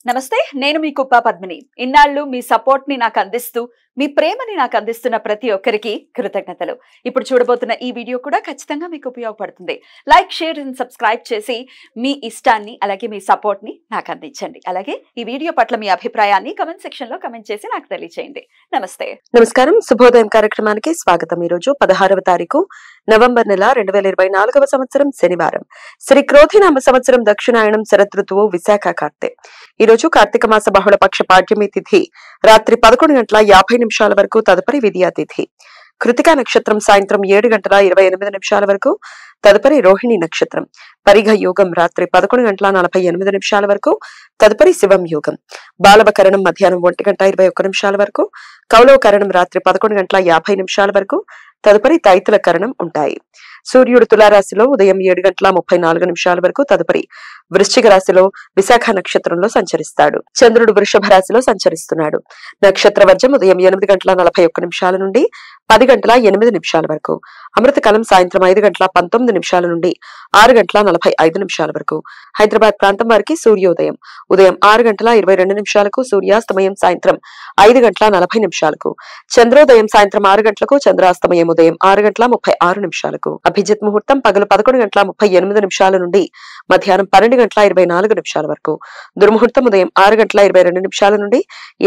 నమస్తే నేను మీ కుప్ప పద్మిని ఇన్నాళ్ళు మీ సపోర్ట్ ని నాకు అందిస్తూ మీ ప్రేమని నాకు అందిస్తున్న ప్రతి ఒక్కరికి కృతజ్ఞతలు ఇప్పుడు చూడబోతున్న ఈ వీడియో కూడా ఖచ్చితంగా మీకు ఉపయోగపడుతుంది లైక్ షేర్ అండ్ సబ్స్క్రైబ్ చేసి మీ ఇష్టాన్ని అలాగే మీ సపోర్ట్ ని నాకు అందించండి అలాగే ఈ వీడియో పట్ల మీ అభిప్రాయాన్ని కామెంట్ సెక్షన్ లో కామెంట్ చేసి నాకు తెలియజేయండి నమస్తే నమస్కారం శుభోదయం కార్యక్రమానికి స్వాగతం ఈ రోజు 16వ తారీఖు నవంబర్ నెల 2024వ సంవత్సరం శనివారం శ్రీ క్రోధినామ సంవత్సరం దక్షిణాయనం శరత్ ఋతువు విశాఖ కార్తె ఈ రోజు కార్తీక మాస బహుళ పక్ష పాడ్యమి తిథి రాత్రి 11:50 వరకు తదుపరి విద్యా తిథి కృతికా నక్షత్రం సాయంత్రం 7:28 వరకు తదుపరి రోహిణి నక్షత్రం పరిఘ యోగం రాత్రి 11:48 వరకు తదుపరి శివం యోగం బాలవకరణం మధ్యాహ్నం 1:21 వరకు కౌలవ కరణం రాత్రి 11:50 వరకు తదుపరి తైతుల కరణం ఉంటాయి సూర్యుడు తులారాశిలో ఉదయం 7:34 వరకు తదుపరి వృశ్చిక రాశిలో విశాఖ నక్షత్రంలో సంచరిస్తాడు చంద్రుడు వృషభ రాశిలో సంచరిస్తున్నాడు నక్షత్ర వర్జం ఉదయం 8:41 నుండి 10:08 వరకు అమృతకాలం సాయంత్రం 5:19 నుండి 6:45 వరకు హైదరాబాద్ ప్రాంతం వారికి సూర్యోదయం ఉదయం 6:22 సూర్యాస్తమయం సాయంత్రం 5:40 చంద్రోదయం సాయంత్రం 6 గంటలకు చంద్రాస్తమయం ఉదయం 6:36 అభిజిత్ ముహూర్తం పగలు 11:38 నుండి మధ్యాహ్నం 12:24 వరకు దుర్ముహూర్తం ఉదయం 6:22 నుండి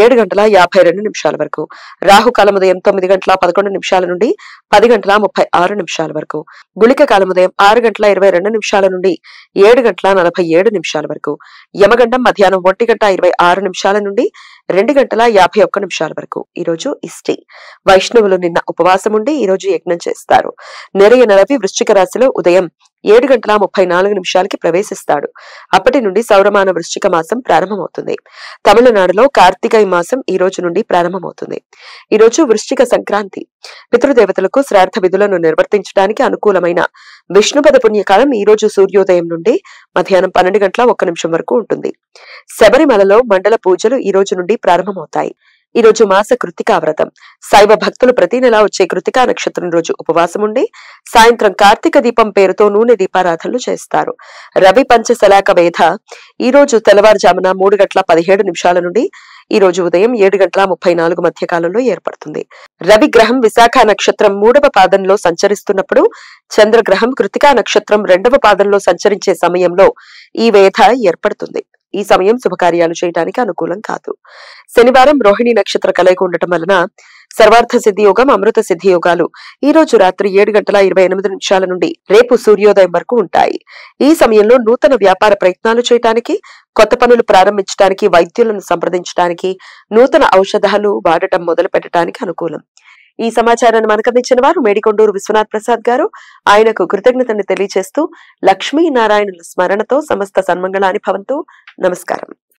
7:52 వరకు రాహుకాలం ఉదయం 9:11 నుండి 10:36 వరకు గుళిక కాలం ఉదయం 6:22 నుండి 7:47 వరకు యమగండం మధ్యాహ్నం 1:26 నుండి 2:51 వరకు ఈ రోజు ఇష్టి వైష్ణవులు నిన్న ఉపవాసం ఉండి ఈ రోజు యజ్ఞం చేస్తారు నెరయన రవి వృశ్చిక రాశిలో ఉదయం 7:34 ప్రవేశిస్తాడు అప్పటి నుండి సౌరమాన వృశ్చిక మాసం ప్రారంభమవుతుంది తమిళనాడులో కార్తీక మాసం ఈ రోజు నుండి ప్రారంభమవుతుంది ఈ రోజు వృశ్చిక సంక్రాంతి పితృదేవతలకు శ్రాద్ధ విధులను నిర్వర్తించడానికి అనుకూలమైన విష్ణుపద పుణ్యకాలం ఈ రోజు సూర్యోదయం నుండి మధ్యాహ్నం 12:01 వరకు ఉంటుంది శబరిమలలో మండల పూజలు ఈ రోజు నుండి ప్రారంభమవుతాయి ఈ రోజు మాస కృతికా వ్రతం శైవ భక్తులు ప్రతి నెల వచ్చే కృతికా నక్షత్రం రోజు ఉపవాసం ఉండి సాయంత్రం కార్తీక దీపం పేరుతో నూనె దీపారాధనలు చేస్తారు రవి పంచశలాక వేధ ఈ రోజు తెల్లవారుజామున 3:17 నుండి ఈ రోజు ఉదయం 7:34 మధ్య కాలంలో ఏర్పడుతుంది రవి గ్రహం విశాఖ నక్షత్రం 3వ పాదంలో సంచరిస్తున్నప్పుడు చంద్రగ్రహం కృతికా నక్షత్రం 2వ పాదంలో సంచరించే సమయంలో ఈ వేధ ఏర్పడుతుంది ఈ సమయం శుభకార్యాలు చేయడానికి అనుకూలం కాదు శనివారం రోహిణి నక్షత్ర కలయిక ఉండటం వలన సర్వార్థ సిద్ధి యోగం అమృత సిద్ధి యోగాలు ఈ రోజు రాత్రి 7:28 నుండి రేపు సూర్యోదయం వరకు ఉంటాయి ఈ సమయంలో నూతన వ్యాపార ప్రయత్నాలు చేయడానికి కొత్త పనులు ప్రారంభించడానికి వైద్యులను సంప్రదించడానికి నూతన ఔషధాలు వాడటం మొదలు పెట్టడానికి అనుకూలం ఈ సమాచారాన్ని మనకు అందించిన వారు మేడికొండూరు విశ్వనాథ్ ప్రసాద్ గారు ఆయనకు కృతజ్ఞతను తెలియజేస్తూ లక్ష్మీనారాయణుల స్మరణతో సమస్త సన్మంగళాని భవంతు నమస్కారం